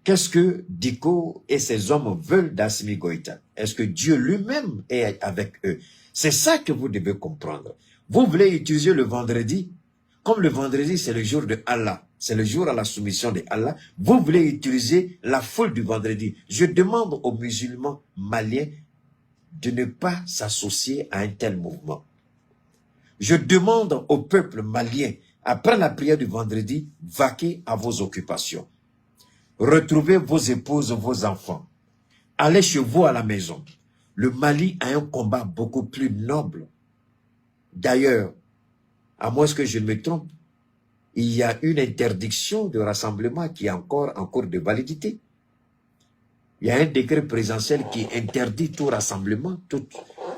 Qu'est-ce que Diko et ses hommes veulent d'Assimi Goïta? Est-ce que Dieu lui-même est avec eux? C'est ça que vous devez comprendre. Vous voulez utiliser le vendredi, comme le vendredi c'est le jour de Allah, c'est le jour à la soumission de Allah, vous voulez utiliser la foule du vendredi. Je demande aux musulmans maliens de ne pas s'associer à un tel mouvement. Je demande au peuple malien, après la prière du vendredi, vaquez à vos occupations. Retrouvez vos épouses, vos enfants. Allez chez vous à la maison. Le Mali a un combat beaucoup plus noble. D'ailleurs, à moins que je ne me trompe, il y a une interdiction de rassemblement qui est encore en cours de validité. Il y a un décret présidentiel qui interdit tout rassemblement,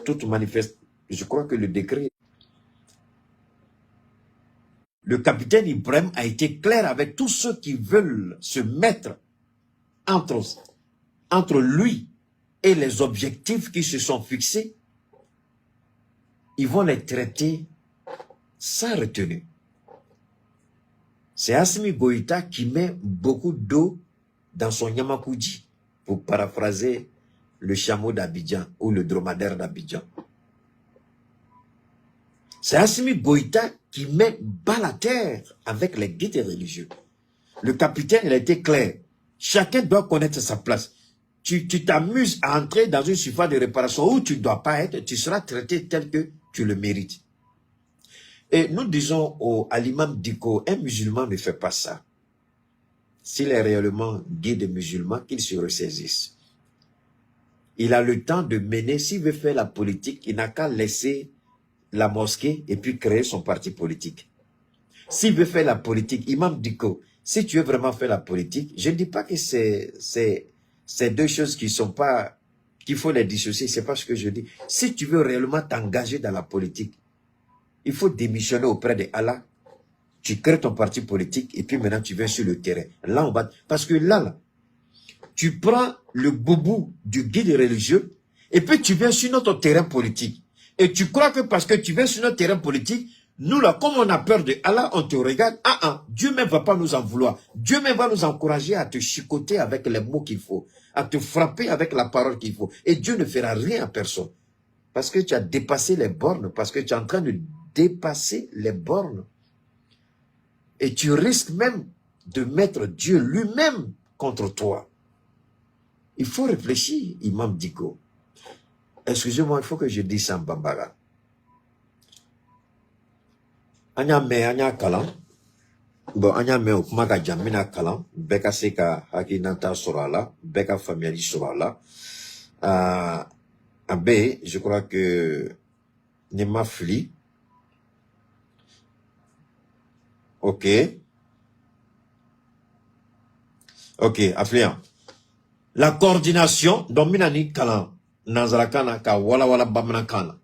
toute manifestation. Je crois que le décret... Le capitaine Ibrahim a été clair avec tous ceux qui veulent se mettre entre lui et les objectifs qui se sont fixés. Ils vont les traiter sans retenue. C'est Assimi Goïta qui met beaucoup d'eau dans son Yamakoudji, pour paraphraser le chameau d'Abidjan ou le dromadaire d'Abidjan. C'est Assimi Goïta qui met bas la terre avec les guides religieux. Le capitaine, il a été clair. Chacun doit connaître sa place. Tu t'amuses à entrer dans une surface de réparation où tu ne dois pas être, tu seras traité tel que tu le mérites. Et nous disons à l'imam Diko, un musulman ne fait pas ça. S'il est réellement guide musulman, qu'il se ressaisisse. Il a le temps de mener, s'il veut faire la politique, il n'a qu'à laisser la mosquée et puis créer son parti politique. S'il veut faire la politique, imam Diko, si tu veux vraiment faire la politique, je ne dis pas que c'est deux choses qui sont pas, qu'il faut les dissocier, c'est pas ce que je dis. Si tu veux réellement t'engager dans la politique, il faut démissionner auprès de Allah. Tu crées ton parti politique et puis maintenant tu viens sur le terrain. Là, on va... Parce que là, tu prends le boubou du guide religieux et puis tu viens sur notre terrain politique. Et tu crois que parce que tu viens sur notre terrain politique, nous là, comme on a peur de Allah, on te regarde. Dieu même va pas nous en vouloir. Dieu même va nous encourager à te chicoter avec les mots qu'il faut, à te frapper avec la parole qu'il faut. Et Dieu ne fera rien à personne. Parce que tu as dépassé les bornes, parce que tu es en train de dépasser les bornes. Et tu risques même de mettre Dieu lui-même contre toi. Il faut réfléchir, Imam Diko. Excusez-moi, il faut que je dise ça en Bambara. Anya me anya kalam. Bon, anya me okumaga jamina kalam. Beka seka hakinata sorala. Beka familiali sorala. Abe, je crois que Nema Fli. Ok. Ok, affluent. La coordination, dominani kalam. Nazarakana ka wala wala bamnakana.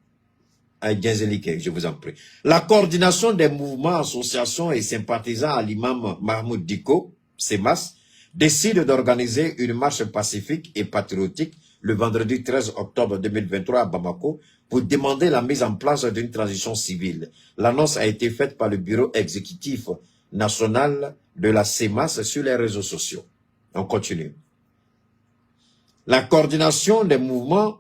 Je vous en prie. La coordination des mouvements, associations et sympathisants à l'imam Mahmoud Diko, SEMAS, décide d'organiser une marche pacifique et patriotique le vendredi 13 octobre 2023 à Bamako pour demander la mise en place d'une transition civile. L'annonce a été faite par le bureau exécutif national de la SEMAS sur les réseaux sociaux. On continue. La coordination des mouvements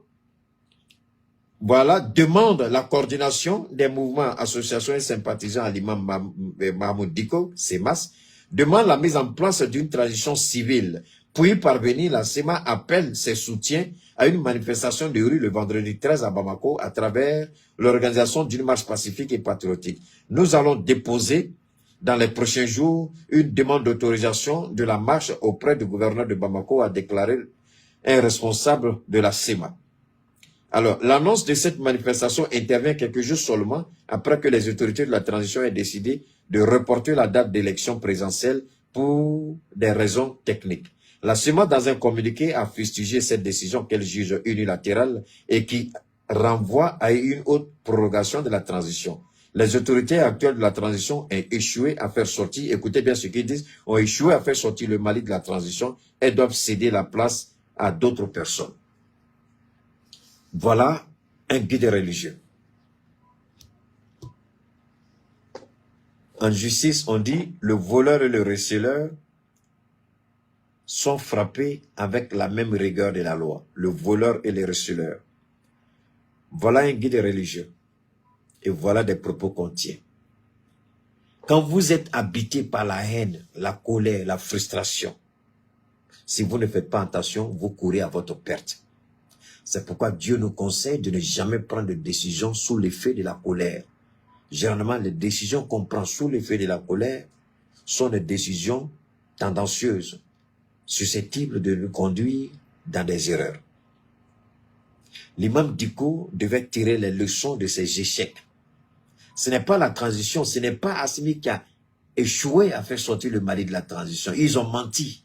demande la coordination des mouvements, associations et sympathisants à l'imam Mahmoud Diko, SEMAS, demande la mise en place d'une transition civile. Pour y parvenir, la SEMA appelle ses soutiens à une manifestation de rue le vendredi 13 à Bamako à travers l'organisation d'une marche pacifique et patriotique. Nous allons déposer dans les prochains jours une demande d'autorisation de la marche auprès du gouverneur de Bamako, a déclaré un responsable de la SEMA. Alors, l'annonce de cette manifestation intervient quelques jours seulement après que les autorités de la transition aient décidé de reporter la date d'élection présidentielle pour des raisons techniques. La SEMA, dans un communiqué, a fustigé cette décision qu'elle juge unilatérale et qui renvoie à une autre prorogation de la transition. Les autorités actuelles de la transition ont échoué à faire sortir, écoutez bien ce qu'ils disent, ont échoué à faire sortir le Mali de la transition et doivent céder la place à d'autres personnes. Voilà un guide religieux. En justice, on dit le voleur et le receleur sont frappés avec la même rigueur de la loi, le voleur et le receleur. Voilà un guide religieux. Et voilà des propos qu'on tient. Quand vous êtes habité par la haine, la colère, la frustration, si vous ne faites pas attention, vous courez à votre perte. C'est pourquoi Dieu nous conseille de ne jamais prendre de décisions sous l'effet de la colère. Généralement, les décisions qu'on prend sous l'effet de la colère sont des décisions tendancieuses, susceptibles de nous conduire dans des erreurs. L'imam Dicko devait tirer les leçons de ses échecs. Ce n'est pas la transition, ce n'est pas Assimi qui a échoué à faire sortir le Mali de la transition. Ils ont menti.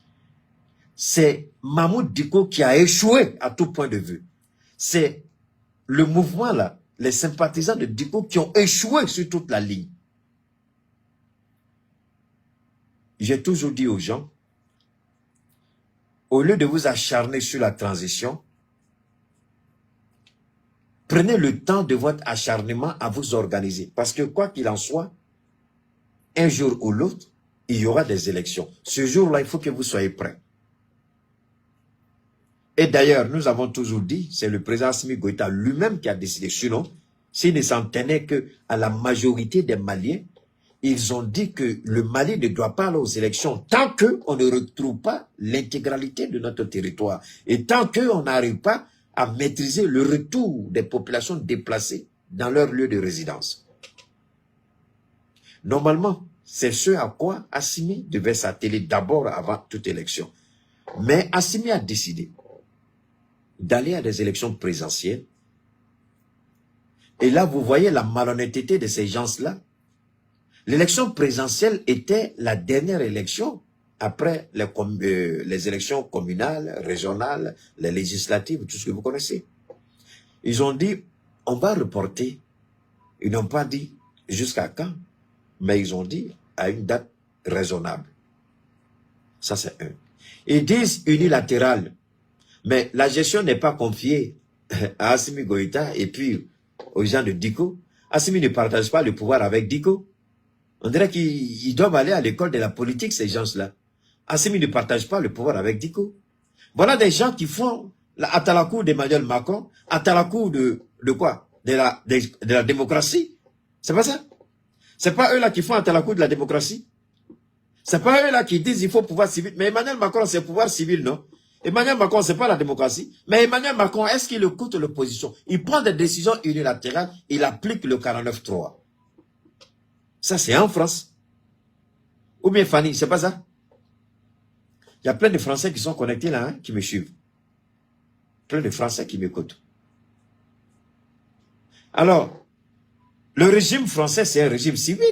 C'est Mahmoud Dicko qui a échoué à tout point de vue. C'est le mouvement là, les sympathisants de Dicko qui ont échoué sur toute la ligne. J'ai toujours dit aux gens, au lieu de vous acharner sur la transition, prenez le temps de votre acharnement à vous organiser. Parce que quoi qu'il en soit, un jour ou l'autre, il y aura des élections. Ce jour-là, il faut que vous soyez prêts. Et d'ailleurs, nous avons toujours dit, c'est le président Assimi Goïta lui-même qui a décidé. Sinon, s'il ne s'en tenait qu'à la majorité des Maliens, ils ont dit que le Mali ne doit pas aller aux élections tant qu'on ne retrouve pas l'intégralité de notre territoire. Et tant qu'on n'arrive pas à maîtriser le retour des populations déplacées dans leur lieu de résidence. Normalement, c'est ce à quoi Assimi devait s'atteler d'abord avant toute élection. Mais Assimi a décidé d'aller à des élections présidentielles. Et là, vous voyez la malhonnêteté de ces gens-là. L'élection présidentielle était la dernière élection après les élections communales, régionales, les législatives, tout ce que vous connaissez. Ils ont dit, on va reporter. Ils n'ont pas dit jusqu'à quand, mais ils ont dit à une date raisonnable. Ça, c'est un. Ils disent unilatéral, mais la gestion n'est pas confiée à Assimi Goïta et puis aux gens de Dicko. Assimi ne partage pas le pouvoir avec Dicko. On dirait qu'ils doivent aller à l'école de la politique, ces gens-là. Assimi ne partage pas le pouvoir avec Dicko. Voilà des gens qui font à la cour d'Emmanuel Macron, à la cour de quoi? De la démocratie. C'est pas ça? C'est pas eux là qui font à la cour de la démocratie. C'est pas eux là qui disent il faut pouvoir civil. Mais Emmanuel Macron, c'est pouvoir civil, non? Emmanuel Macron, c'est pas la démocratie. Mais Emmanuel Macron, est-ce qu'il écoute l'opposition? Il prend des décisions unilatérales, il applique le 49-3. Ça, c'est en France. Ou bien Fanny, c'est pas ça? Il y a plein de Français qui sont connectés là, hein, qui me suivent. Plein de Français qui m'écoutent. Alors, le régime français, c'est un régime civil.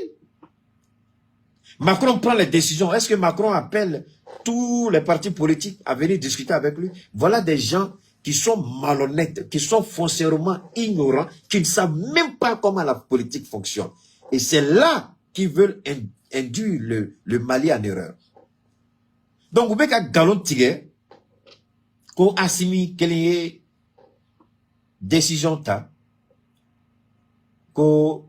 Macron prend les décisions. Est-ce que Macron appelle tous les partis politiques à venir discuter avec lui? Voilà des gens qui sont malhonnêtes, qui sont foncièrement ignorants, qui ne savent même pas comment la politique fonctionne. Et c'est là qu'ils veulent induire le Mali en erreur. Donc, vous pouvez galon tigre, qu'on Assimi quelle est décision ta, qu'on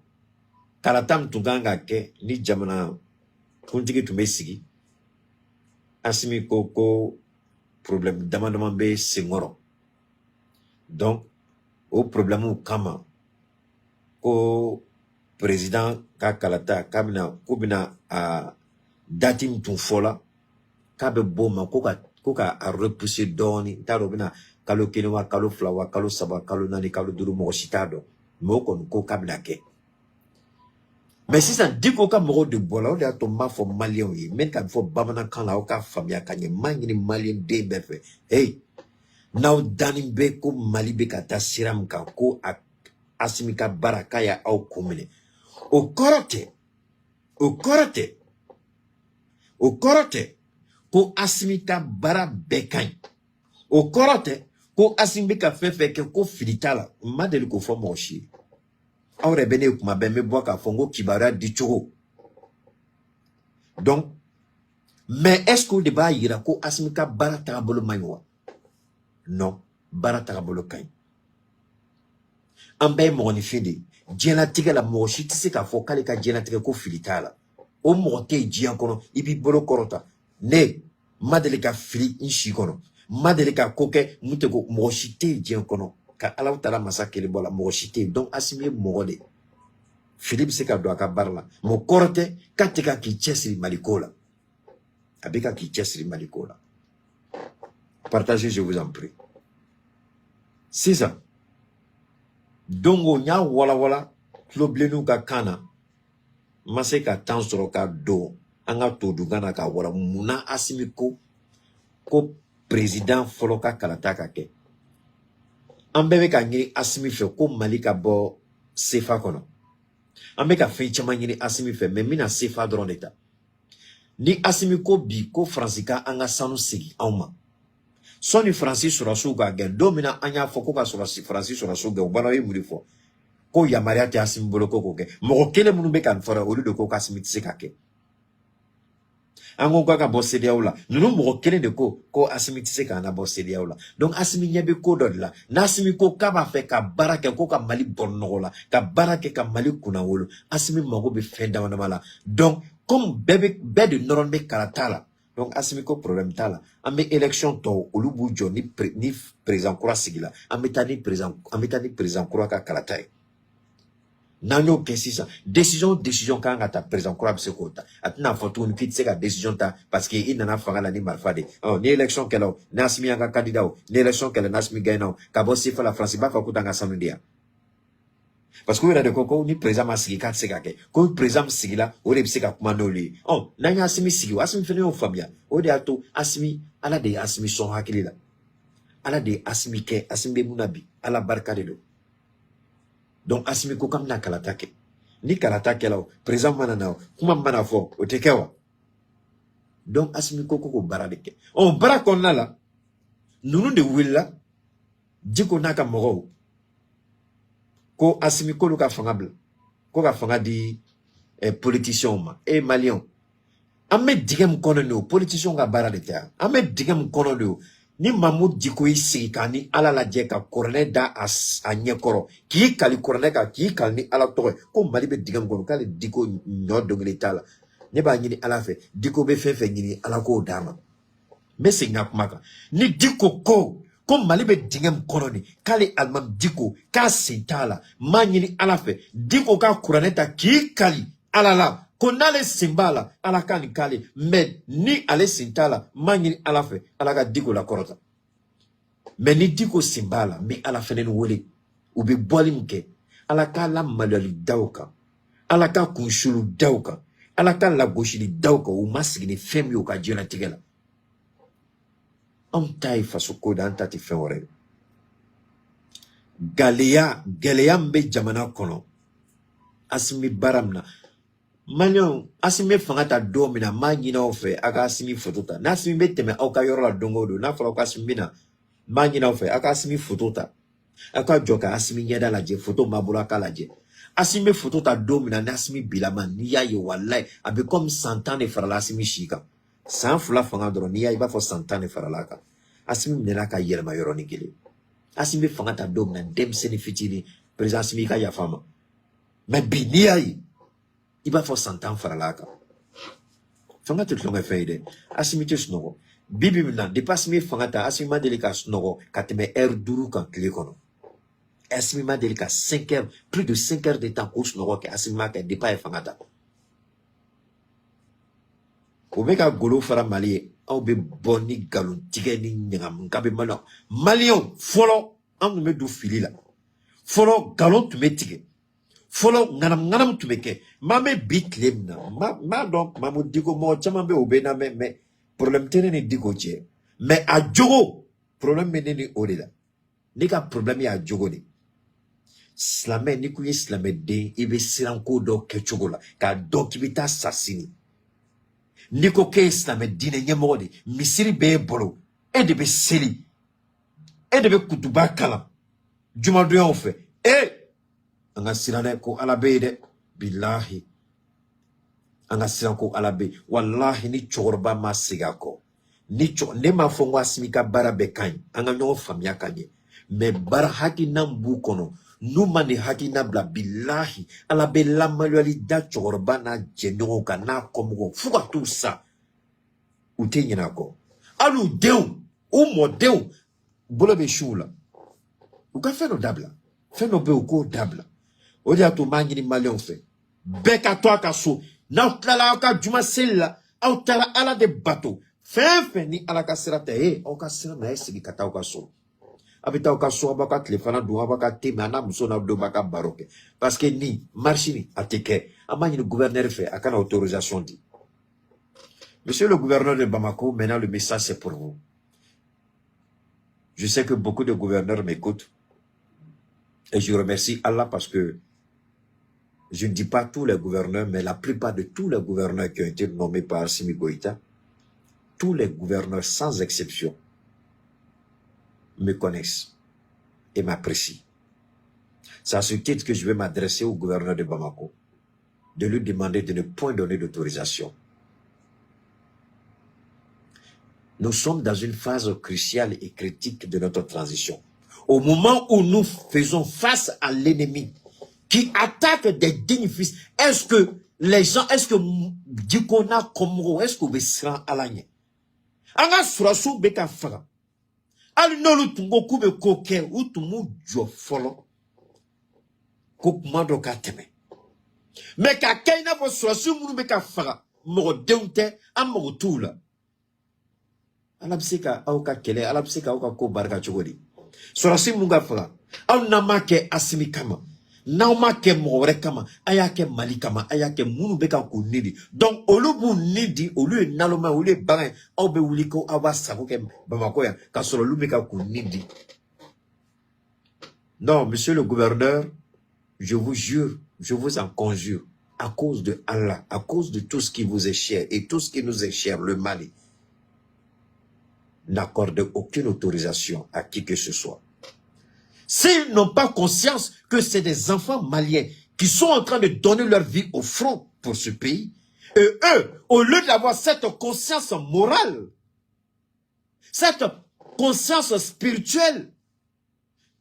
kalatam tunganga ke ni jamana kuntigi tumesigi, Assimi ko problème d'amendement be sengoro. Donc, au problème ou kama, ko président ka kalata kamina kubina a datim tun fola kabe boma koka a repousser doni taro bina kalo kenwa kalo flawa kalo saba kalo nani kalo duru mo sitado moko ko kabina ke. Mais si ça dit qu'au cas de bola on a ton ma fo malien yi men kan fo bamana kan la o ka famia kanye mangini malien de befe hey now danim be ko mali be kata siram kan ko Assimi ka baraka ya au kumine au korote ko Assimi ka bara bekany au korote ko Assimi ka fefe ke ko filitala madeli ko fo moshi awre bene kuma be me boka fongo kibara di chogo. Donc mais est-ce que de ba yira ko Assimi ka bara tabolo maywa? Non, bara tabolo kany ambe moni fidi djena tiga la moshi tisi ka fo kale ka djena tiga ko filitala o mote djian kono ibi bolo korota ne Madelika fili inchi kono. Madelika koke mutego moshite dien kono. Ka alaw tala masakele bola moshite. Donc asimi mogode. Philippe seka do aka barla. Mo korte katika ki chesri malikola. Abika ki chesri malikola. Partagez, je vous en prie. C'est ça. Dongo nya wala wala. Kloblenu ka kana. Maseka tansoro ka do. Anga to dugana ka wala. Muna asimiko. Ko président foloka kalataka ke. Ambebe ka ngiri asimi fe. Ko malika bo sefa kono. Ambeka fe chama ngiri asimi fe. Mais mina sefa dron eta. Ni asimiko bi ko fransika anga sanu sigi. Auma. Soni Francis sur la souga gen domina anya foko ka sur Francis sur la souga o bana yimuri fo ko yamaria ti asim boloko ko ke mo kele munu be kan fora olu de ko kasimi tsekake ango ka bosse dia ola nunu mo kele de ko asimi tseka na bosse dia ola donc asimi nyabe ko do la na asimi ko ka ba fe ka barake ko ka mali bonno la ka barake ka mali kuna wolo asimi mago be fenda wana mala donc comme bebe de noron be karatala. Donc, asimiko problème tala. Ambe élection to olubu jo ni président kura sigila. Ametani président kura ka kalatay. Nanyo kesi sa. Décision ka ngata président kura bse kota. Atina foto une fit seka décision ta parce que il nana fangala ni marfade. Oh, ni élection kelo, nasmi anga candidat o. Ni élection kelo nasmi gagnant. Kabo sifa la France ba fa kutanga samndia. Parce que vous avez dit ni président masigi kat segake ko président sigila o de biseka kuma noli oh nanya asimi sigi asimi fene o famia o de ato asimi ala de asimi son hakilila ala de asimi ke asimi munabi ala barka de do donc asimi ko kam na kalatake ni kalatake la président manana kuma mana fo o tekewa donc asimi ko baradeke on barakonna la nunu de willa diko naka mogo ko asimi ko luka fangable ko ka fanga di politicien ma e malien ame digam kono no politicien ga bara de ta ame digam kono no ni Mahmoud Diko isi kani ala la je ka korne da as anyekoro ki kali korne ka ki kali ala to ko mali be digam kono kali Diko no dongli tala ne ba nyini ala fe Diko be fe nyini ala ko dama mais c'est ngakmaka ni Diko ko mali be dingem koloni kali almam Diko ka sintala manyini ala fe Diko ka kuraneta ki kali ala la konale simbala ala kani kali mais ni ale sintala manyini ala fe ala ka Diko la korota mais ni Diko simbala mi ala fenen wole ubi boli mke ala ka la malali dauka ala ka kunshulu dauka ala ka la goshili dauka u masigini femi o ka jela tigela on taille face au code antati fewore Galea mbe jamana kono asimi baramna manyo asimi fangata domina manyina ofe aka asimi fotota na asimi beteme auka yorola dongodo na fala asimi na manyina ofe aka asimi fotota aka joka asimi nyada la je foto mabula kala je asimi fotota domina na asimi bilama niya ye wallahi abe comme 100 ans de farala asimi shika sans fula fanga dro niya iba fo 100 ans de faralaka asimi menaka yelma yoroni gele asimi fangata domina dem seni fitini président asimi ka ya fama mais biniya iba fo 100 ans faralaka fangata tlonga feide asimi te snogo bibi na dépasse mi fangata asimi madelika snogo kateme duru kan klikono asimi madelika 5 heures plus de 5 heures de temps snogo ke asimi ma ke dépasse fangata Omeka golo fara mali au be boni galon tige ni nyangam kabe malo malion folo am me du filila folo galon tu metige folo nganam tu meke mame bitlem na ma donc mamu digo mo chama be obena me problème tene ni digo je mais a jogo problème me ni odela ni ka problème ya jogo ni slamé ni ku slamé de ibe siranko do ke chogola ka do kibita sasini Niko ke islame dine nyemodi misiri be bolo e de be seli e de be kutuba kalam juma do yon fe anga sirane ko alabe de billahi anga siran ko alabe wallahi ni chorba masiga ko ni ne ma fongo asimika bara be kan anga nyo famia kanye me bara haki nambu kono numa ni haki nabla billahi ala be la maluali da chorba na jeno ka na komugo fuka tout ça ute nyinako Alou déou, ou mo déou, boule béchou là. Ou ka fait nos dabla. Fait nos béouko dabla. O dia to mangini malion fait. Beka toi ka so. Na utlala ka juma sella. Au tala ala de bateau. Fin ni ala ka serate. O ka sera na esi kata o ka so. Abita o ka so abaka telefona do abaka teme ana muso na do baka baroke. Parce que ni marché ni ateke. Amani le gouverneur fait akana autorisation dit. Monsieur le gouverneur de Bamako, maintenant le message c'est pour vous. Je sais que beaucoup de gouverneurs m'écoutent. Et je remercie Allah parce que je ne dis pas tous les gouverneurs, mais la plupart de tous les gouverneurs qui ont été nommés par Assimi Goïta, tous les gouverneurs sans exception me connaissent et m'apprécient. C'est à ce titre que je vais m'adresser au gouverneur de Bamako, de lui demander de ne point donner d'autorisation. Nous sommes dans une phase cruciale et critique de notre transition. Au moment où nous faisons face à l'ennemi qui attaque des dignes fils, est-ce que les gens, est-ce que Dikona Komro, est-ce que vous serez à l'année? Anga surasu beka faga. Ali nolu tungo kube koke, ou tumu jo folo. Kokumando ka teme. Mais ka kaina po surasu munu beka faga. Moro deunte, amoro tula. Alabsika auka kele, alabsika auka ko barka chogodi. Sorasi munga fala. Au namake Assimi kama. Naumake more kama. Ayake Mali kama. Ayake munu beka ko nidi. Donc, olubu nidi, olu naloma, olu barin, au be uliko awa sakoke Bamako ya. Kasoro lu beka ko nidi. Non, monsieur le gouverneur, je vous jure, je vous en conjure, à cause de Allah, à cause de tout ce qui vous est cher et tout ce qui nous est cher, le Mali, n'accorde aucune autorisation à qui que ce soit. S'ils n'ont pas conscience que c'est des enfants maliens qui sont en train de donner leur vie au front pour ce pays, et eux, au lieu d'avoir cette conscience morale, cette conscience spirituelle,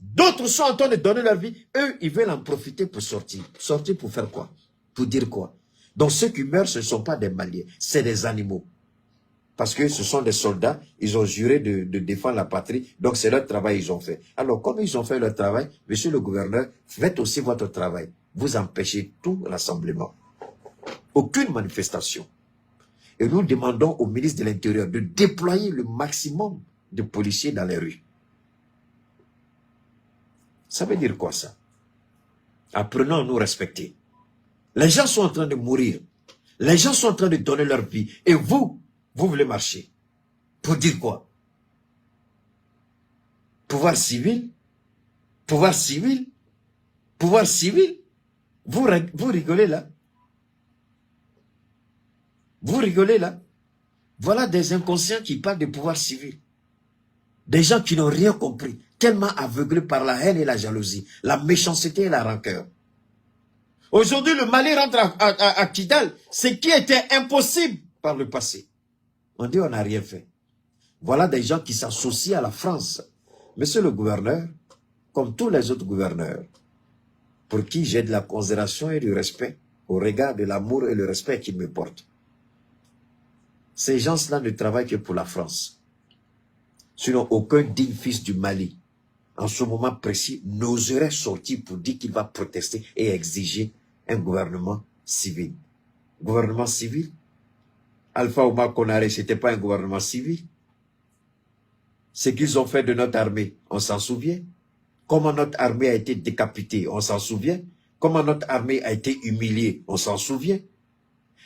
d'autres sont en train de donner leur vie, eux, ils veulent en profiter pour sortir. Sortir pour faire quoi? Pour dire quoi? Donc ceux qui meurent, ce ne sont pas des Maliens, c'est des animaux. Parce que ce sont des soldats, ils ont juré de défendre la patrie, donc c'est leur travail qu'ils ont fait. Alors, comme ils ont fait leur travail, monsieur le gouverneur, faites aussi votre travail. Vous empêchez tout rassemblement. Aucune manifestation. Et nous demandons au ministre de l'Intérieur de déployer le maximum de policiers dans les rues. Ça veut dire quoi ça? Apprenons à nous respecter. Les gens sont en train de mourir. Les gens sont en train de donner leur vie. Et vous voulez marcher. Pour dire quoi? Pouvoir civil? Pouvoir civil? Pouvoir civil? Vous rigolez là? Vous rigolez là? Voilà des inconscients qui parlent de pouvoir civil. Des gens qui n'ont rien compris, tellement aveuglés par la haine et la jalousie, la méchanceté et la rancœur. Aujourd'hui, le Mali rentre à Kidal, ce qui était impossible par le passé. On dit on n'a rien fait. Voilà des gens qui s'associent à la France. Monsieur le gouverneur, comme tous les autres gouverneurs, pour qui j'ai de la considération et du respect, au regard de l'amour et le respect qu'ils me portent. Ces gens-là ne travaillent que pour la France. Sinon, aucun digne fils du Mali, en ce moment précis, n'oserait sortir pour dire qu'il va protester et exiger un gouvernement civil. Gouvernement civil? Alpha Oumar Konaré, ce n'était pas un gouvernement civil. Ce qu'ils ont fait de notre armée, on s'en souvient. Comment notre armée a été décapitée, on s'en souvient. Comment notre armée a été humiliée, on s'en souvient.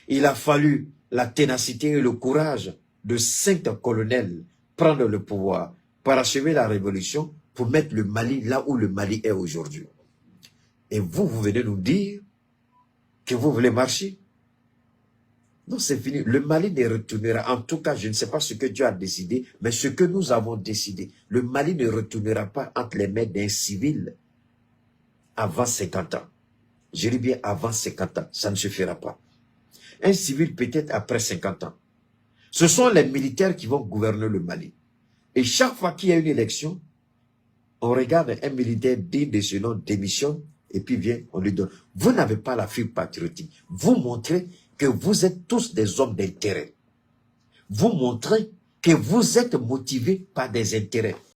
Il a fallu la ténacité et le courage de 5 colonels prendre le pouvoir, parachever la révolution pour mettre le Mali là où le Mali est aujourd'hui. Et vous venez nous dire que vous voulez marcher? Non, c'est fini. Le Mali ne retournera. En tout cas, je ne sais pas ce que Dieu a décidé, mais ce que nous avons décidé, le Mali ne retournera pas entre les mains d'un civil avant 50 ans. Je dis bien avant 50 ans. Ça ne suffira pas. Un civil peut-être après 50 ans. Ce sont les militaires qui vont gouverner le Mali. Et chaque fois qu'il y a une élection, on regarde un militaire digne de ce nom, démissionne, et puis vient, on lui donne. Vous n'avez pas la fibre patriotique. Vous montrez que vous êtes tous des hommes d'intérêt. Vous montrez que vous êtes motivé par des intérêts.